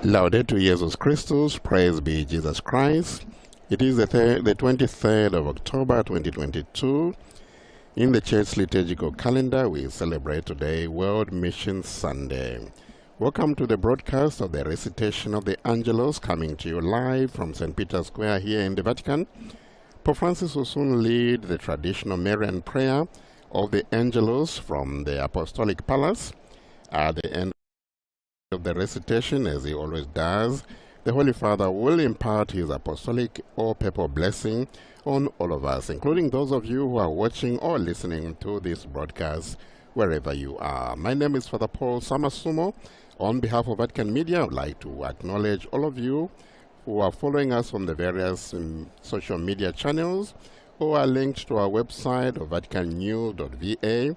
Laudetur Jesus Christus, praise be Jesus Christ. It is the 23rd of October 2022. In the church liturgical calendar, we celebrate today World Mission Sunday. Welcome to the broadcast of the Recitation of the Angelus, coming to you live from St. Peter's Square here in the Vatican. Pope Francis will soon lead the traditional Marian prayer of the Angelus from the Apostolic Palace. At the end of the recitation, as he always does, the Holy Father will impart his apostolic or papal blessing on all of us, including those of you who are watching or listening to this broadcast wherever you are. My name is Father Paul Samasumo. On behalf of Vatican Media, I would like to acknowledge all of you who are following us on the various social media channels who are linked to our website of vaticannews.va.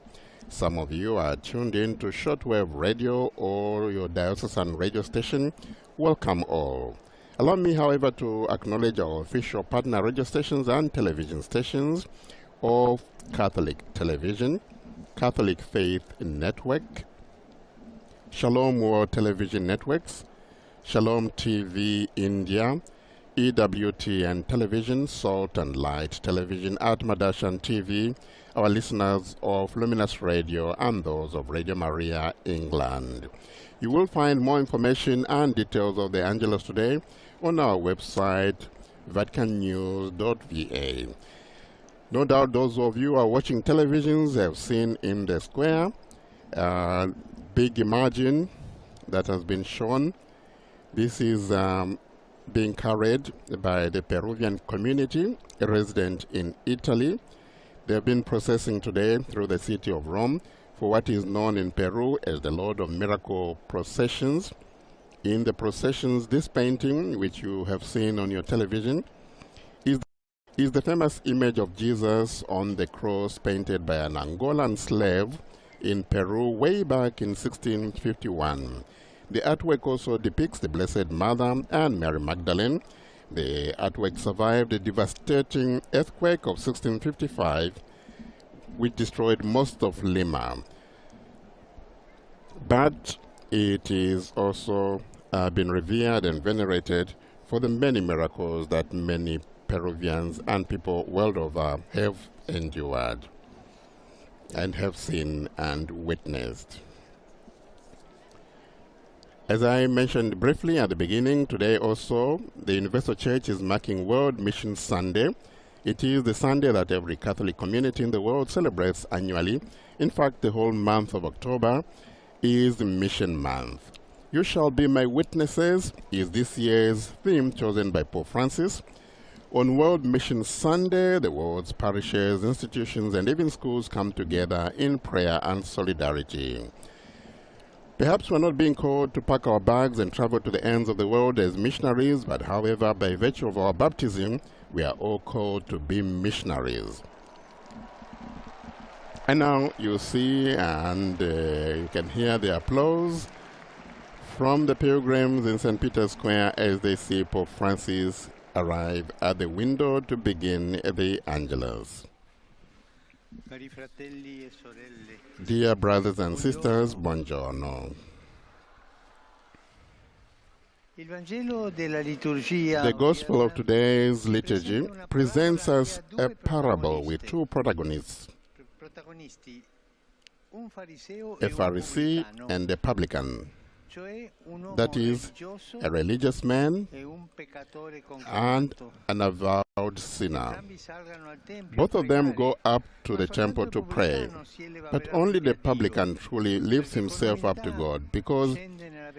Some of you are tuned in to shortwave radio or your diocesan radio station. Welcome all. Allow me, however, to acknowledge our official partner radio stations and television stations of Catholic Television, Catholic Faith Network, Shalom World Television Networks, Shalom TV India, EWTN Television, Salt and Light Television, Atmadashan TV, our listeners of Luminous Radio, and those of Radio Maria, England. You will find more information and details of the Angelus today on our website, vaticannews.va. No doubt those of you who are watching televisions have seen in the square a big imagine that has been shown. This is being carried by the Peruvian community resident in Italy. They have been processing today through the city of Rome for what is known in Peru as the Lord of Miracle processions. In the processions, this painting, which you have seen on your television, is the famous image of Jesus on the cross painted by an Angolan slave in Peru way back in 1651. The artwork also depicts the Blessed Mother and Mary Magdalene. The artwork survived a devastating earthquake of 1655, which destroyed most of Lima. But it is also been revered and venerated for the many miracles that many Peruvians and people world over have endured and have seen and witnessed. As I mentioned briefly at the beginning, today also the Universal Church is marking World Mission Sunday. It is the Sunday that every Catholic community in the world celebrates annually. In fact, the whole month of October is Mission Month. You shall be my witnesses is this year's theme chosen by Pope Francis. On World Mission Sunday, the world's parishes, institutions, and even schools come together in prayer and solidarity. Perhaps we're not being called to pack our bags and travel to the ends of the world as missionaries, but however, by virtue of our baptism, we are all called to be missionaries. And now you see and you can hear the applause from the pilgrims in St. Peter's Square as they see Pope Francis arrive at the window to begin the Angelus. Dear brothers and sisters, buongiorno. The Gospel of today's liturgy presents us a parable with two protagonists, a Pharisee and a publican. That is, a religious man and an avowed sinner. Both of them go up to the temple to pray, but only the publican truly lifts himself up to God, because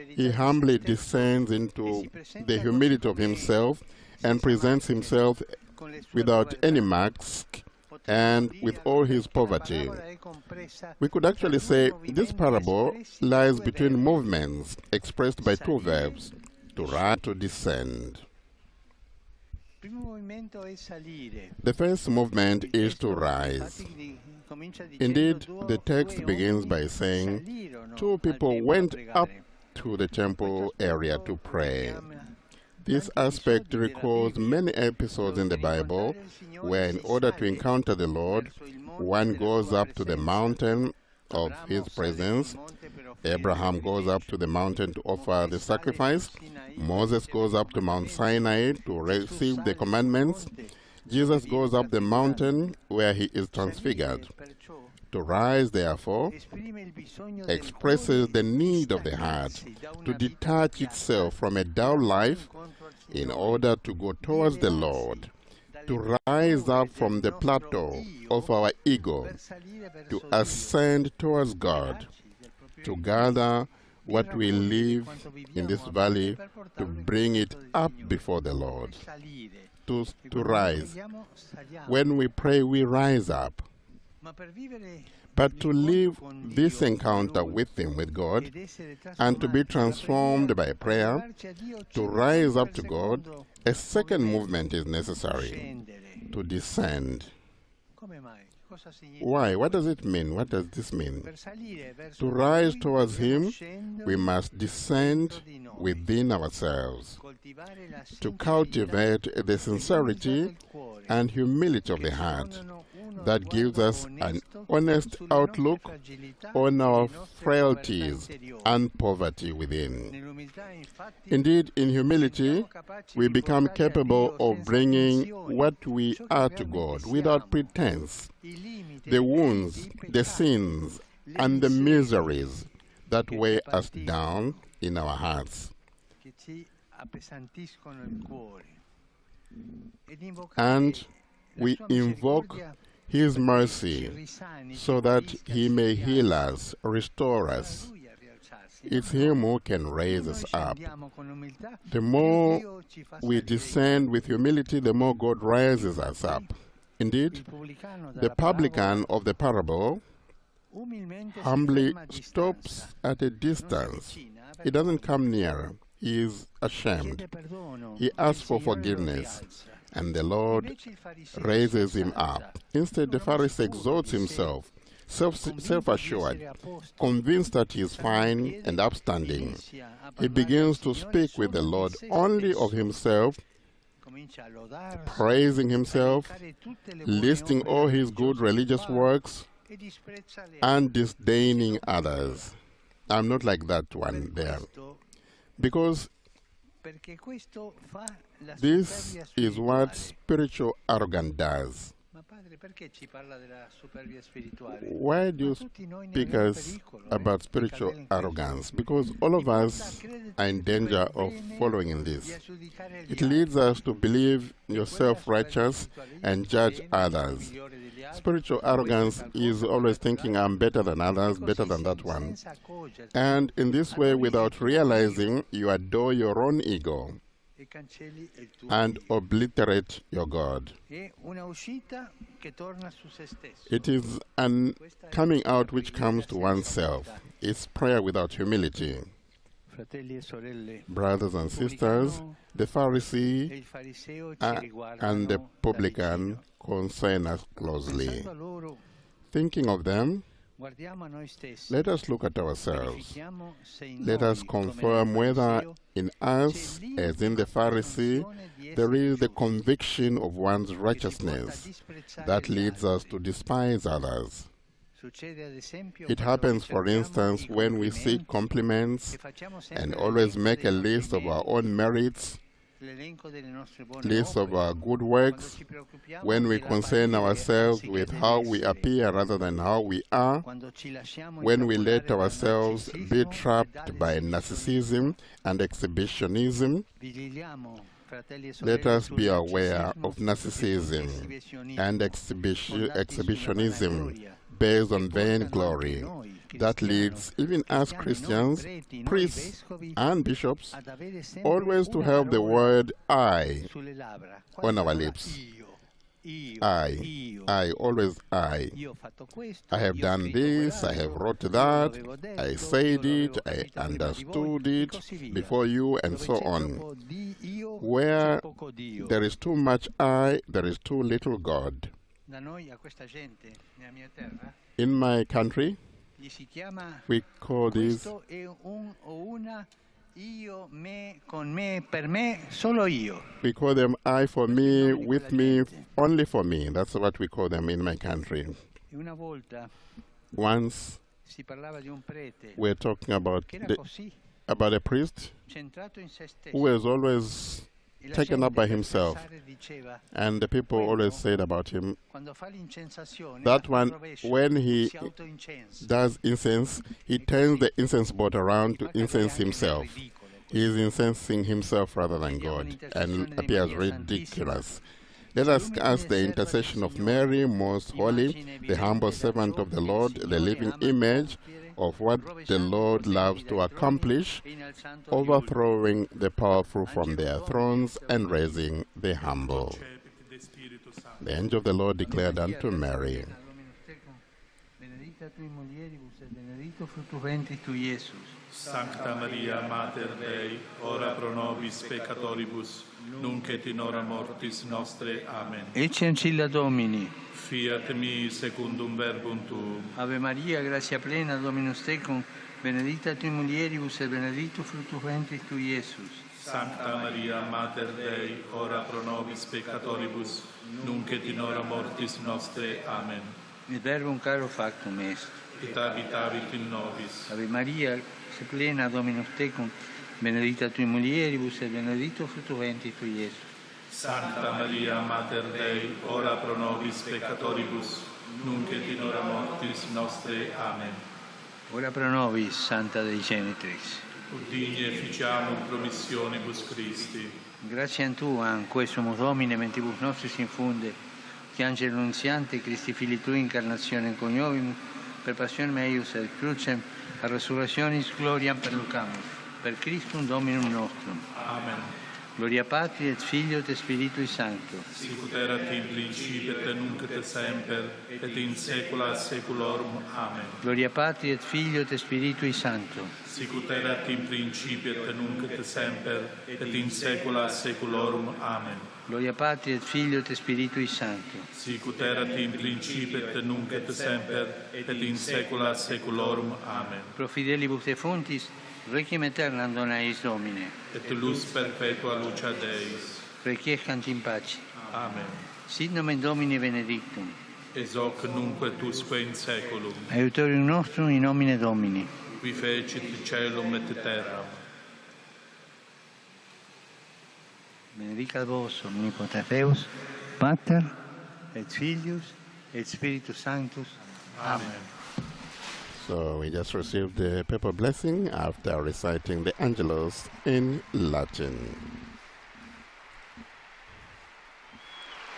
he humbly descends into the humility of himself and presents himself without any mask and with all his poverty. We could actually say this parable lies between movements expressed by two verbs, to rise, to descend. The first movement is to rise. Indeed, the text begins by saying, two people went up to the temple area to pray. This aspect recalls many episodes in the Bible where, in order to encounter the Lord, one goes up to the mountain of his presence. Abraham goes up to the mountain to offer the sacrifice. Moses goes up to Mount Sinai to receive the commandments. Jesus goes up the mountain where he is transfigured. To rise, therefore, expresses the need of the heart to detach itself from a dull life in order to go towards the Lord, to rise up from the plateau of our ego, to ascend towards God, to gather what we live in this valley, to bring it up before the Lord, to rise. When we pray, we rise up. But to live this encounter with Him, with God, and to be transformed by prayer, to rise up to God, a second movement is necessary, to descend. Why? What does it mean? What does this mean? To rise towards Him, we must descend within ourselves, to cultivate the sincerity and humility of the heart that gives us an honest outlook on our frailties and poverty within. Indeed, in humility, we become capable of bringing what we are to God without pretense. The wounds, the sins, and the miseries that weigh us down in our hearts. And we invoke His mercy so that He may heal us, restore us. It's Him who can raise us up. The more we descend with humility, the more God raises us up. Indeed, the publican of the parable humbly stops at a distance. He doesn't come near. He is ashamed. He asks for forgiveness, and the Lord raises him up. Instead, the Pharisee exalts himself, self-assured, convinced that he is fine and upstanding. He begins to speak with the Lord only of himself, praising himself, listing all his good religious works, and disdaining others. I'm not like that one there. Because this is what spiritual arrogance does. Why do you speak us about spiritual arrogance? Because all of us are in danger of following in this. It leads us to believe yourself righteous and judge others. Spiritual arrogance is always thinking I'm better than others, better than that one. And in this way, without realizing, you adore your own ego and obliterate your God. It is an coming out which comes to oneself. It's prayer without humility. Brothers and sisters, the Pharisee and the publican concern us closely. Thinking of them, let us look at ourselves. Let us confirm whether in us, as in the Pharisee, there is the conviction of one's righteousness that leads us to despise others. It happens, for instance, when we seek compliments and always make a list of our own merits, list of our good works, when we concern ourselves with how we appear rather than how we are, when we let ourselves be trapped by narcissism and exhibitionism. Let us be aware of narcissism and exhibitionism based on vainglory that leads even us Christians, priests and bishops, always to have the word I on our lips. I, always I. I have done this, I have wrote that, I said it, I understood it before you, and so on. Where there is too much I, there is too little God. In my country, we call this we call them I for me, with me, only for me. That's what we call them in my country. Once We're talking about a priest who was always taken up by himself, and the people always said about him that when he does incense, he turns the incense board around to incense himself. He is incensing himself rather than God, and appears ridiculous. Let us ask the intercession of Mary, most holy, the humble servant of the Lord, the living image of what the Lord loves to accomplish, overthrowing the powerful from their thrones and raising the humble. The angel of the Lord declared unto Mary, Sancta Maria, Mater Dei, ora pro nobis peccatoribus, nunc et in hora mortis nostre. Amen. Ecce ancilla Domini. Fiat mi secundum verbum tuum. Ave Maria, gratia plena, Dominus tecum, benedicta tui mulieribus et benedictus fructus ventris tui, Iesus. Sancta Maria, Mater Dei, ora pro nobis peccatoribus, nunc et in hora mortis nostre. Amen. Il verbum caro factum est. Et habitavit in nobis. Ave Maria, plena, Dominus tecum, benedicta tui mulieribus et benedictus fructus ventris tui, Iesus. Sancta Maria, Mater Dei, ora pro nobis peccatoribus, nunc et in hora mortis nostre. Amen. Ora pro nobis, Santa Dei Genitrix. Ut digne ficiamur promissionibus Christi. Grazie a Tu, anque sumus Domine, mentibus nostris infunde, che angelo nunziante, Christi Fili Tui, incarnazione coniovimus, per passione meius et crucem, a resurrectionis gloriam perlucamus, per Christum Dominum nostrum. Amen. Gloria Patri et Filio et Spiritui Sancto. Sicut erat in principio et nunc et semper, et in saecula saeculorum. Amen. Gloria Patri et Filio et Spiritui Sancto. Sicut erat in principio et nunc et semper, et in saecula saeculorum. Amen. Gloria Patri et Filio et Spiritui Sancto. Sicut erat in principio et nunc et semper, et in saecula saeculorum. Amen. Pro fidelibus defuntis, requiem aeternam dona eis Domine. Et lux perpetua lucia Deis. Requiescant in pace. Amen. Sit nomen Domini benedictum. Ex hoc nunc et usque in saeculum. Aiutorium nostrum in nomine Domini. Qui fecit caelum et terram. Benedicat vos omnipotens Deus, Pater et Filius et Spiritus Sanctus. Amen. So we just received the papal blessing after reciting the Angelus in Latin.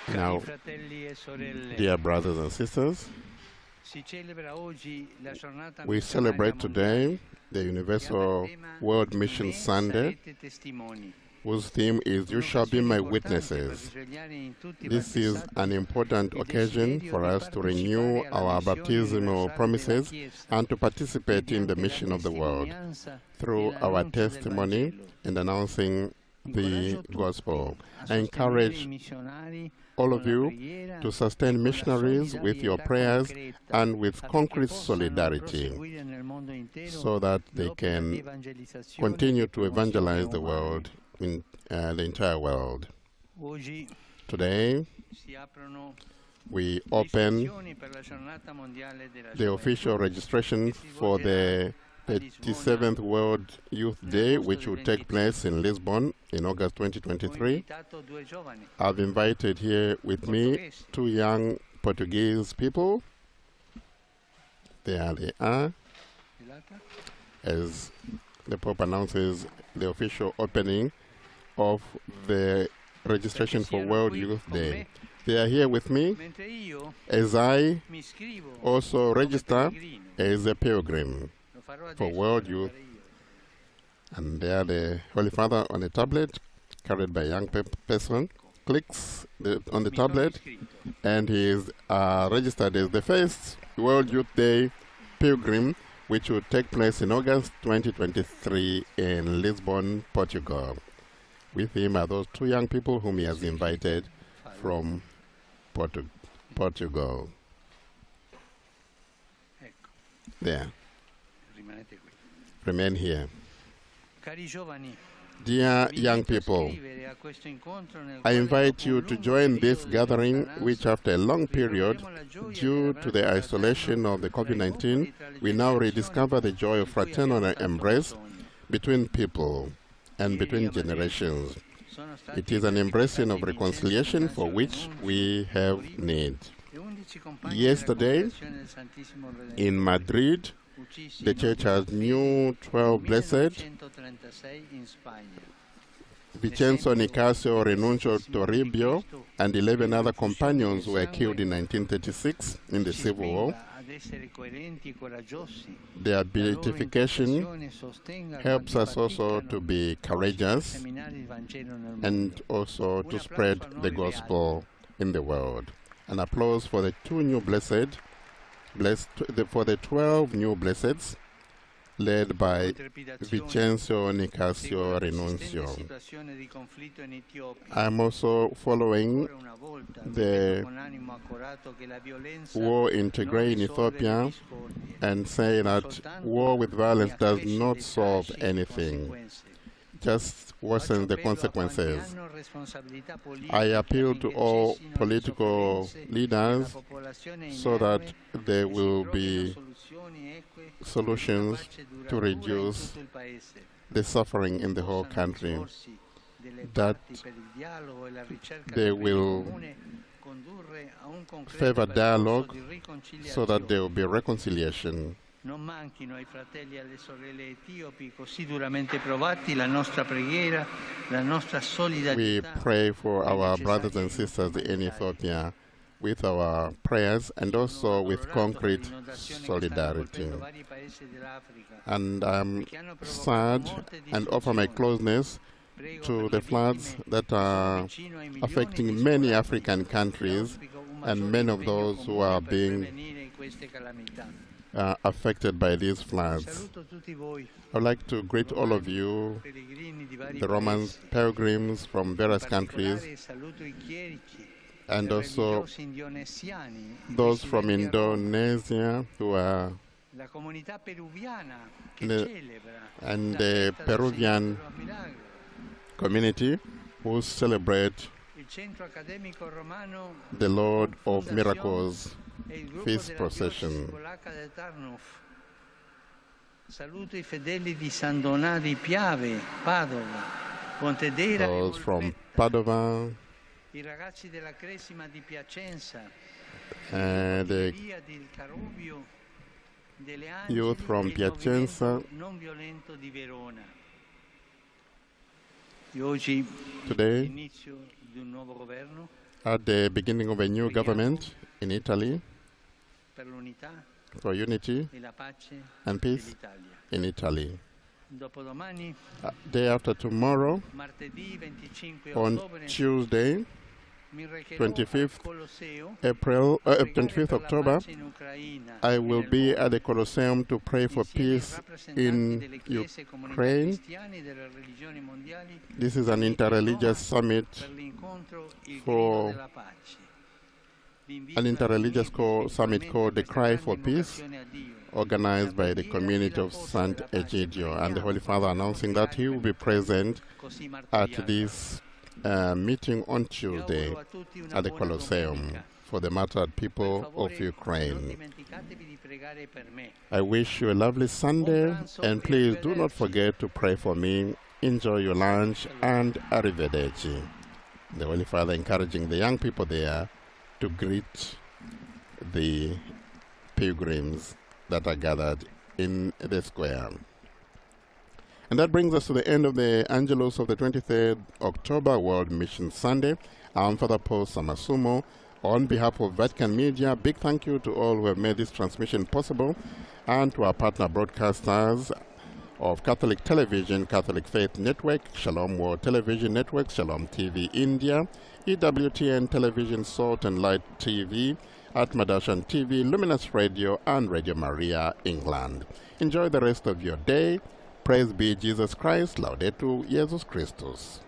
Now, dear brothers and sisters, we celebrate today the Universal World Mission Sunday, whose theme is "You shall be my witnesses." This is an important occasion for us to renew our baptismal promises and to participate in the mission of the world through our testimony and announcing the gospel. I encourage all of you to sustain missionaries with your prayers and with concrete solidarity so that they can continue to evangelize the world, in the entire world. Today, we open the official registration for the 37th World Youth Day, which will take place in Lisbon in August 2023. I've invited here with me two young Portuguese people. There they are, as the Pope announces the official opening of the registration for World Youth Day. They are here with me as I also register as a pilgrim for World Youth. And there the Holy Father on a tablet, carried by a young person, clicks on the tablet, and he is registered as the first World Youth Day pilgrim, which will take place in August 2023 in Lisbon, Portugal. With him are those two young people whom he has invited from Portugal. There. Remain here. Dear young people, I invite you to join this gathering, which after a long period, due to the isolation of the COVID-19, we now rediscover the joy of fraternal embrace between people and between generations. It is an embracing of reconciliation for which we have need. Yesterday, in Madrid, the church has new 12 blessed. Vincenzo Nicasio Renuncio Toribio and 11 other companions were killed in 1936 in the Civil War. Their beatification helps us also to be courageous and also to spread the gospel in the world. An applause for the two new blessed, for the 12 new blesseds, led by Vincenzo Nicasio Renuncio. I'm also following the war in Tigray in Ethiopia and say that war with violence does not solve anything, just worsens the consequences. I appeal to all political leaders so that there will be solutions to reduce the suffering in the whole country, that they will favor dialogue so that there will be reconciliation. Non manchino ai fratelli e alle sorelle etiopi così duramente provati la nostra preghiera, la nostra solidarietà. We pray for our brothers and sisters in Ethiopia with our prayers and also with concrete solidarity. And I'm sad and offer my closeness to the floods that are affecting many African countries and many of those who are being affected by these floods. I'd like to greet all of you, the Roman pilgrims from various countries, and also those from Indonesia who are and the Peruvian community who celebrate the Lord of Miracles feast procession. Saluto I fedeli di San Donà di Piave, Padova, Pontedera, those from Padova, I ragazzi della Cresima di Piacenza, the youth from Piacenza. Today, at the beginning of a new government in Italy, for unity and peace in Italy. Day after tomorrow, on Tuesday, 25th October, I will be at the Colosseum to pray for peace in Ukraine. This is an interreligious summit for an interreligious summit called the Cry for Peace, organized by the community of St. Egidio, and the Holy Father announcing that he will be present at this meeting on Tuesday at the Colosseum for the martyred people of Ukraine. I wish you a lovely Sunday, and please do not forget to pray for me. Enjoy your lunch, and arrivederci. The Holy Father encouraging the young people there to greet the pilgrims that are gathered in the square. And that brings us to the end of the Angelus of the 23rd October World Mission Sunday. I'm Father Paul Samasumo. On behalf of Vatican Media, big thank you to all who have made this transmission possible, and to our partner broadcasters of Catholic Television, Catholic Faith Network, Shalom World Television Network, Shalom TV India, EWTN Television, Salt and Light TV, Atmadashan TV, Luminous Radio, and Radio Maria, England. Enjoy the rest of your day. Praise be Jesus Christ. Laudetur Jesus Christus.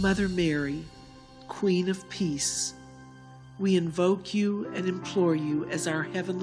Mother Mary, Queen of Peace, we invoke you and implore you as our Heavenly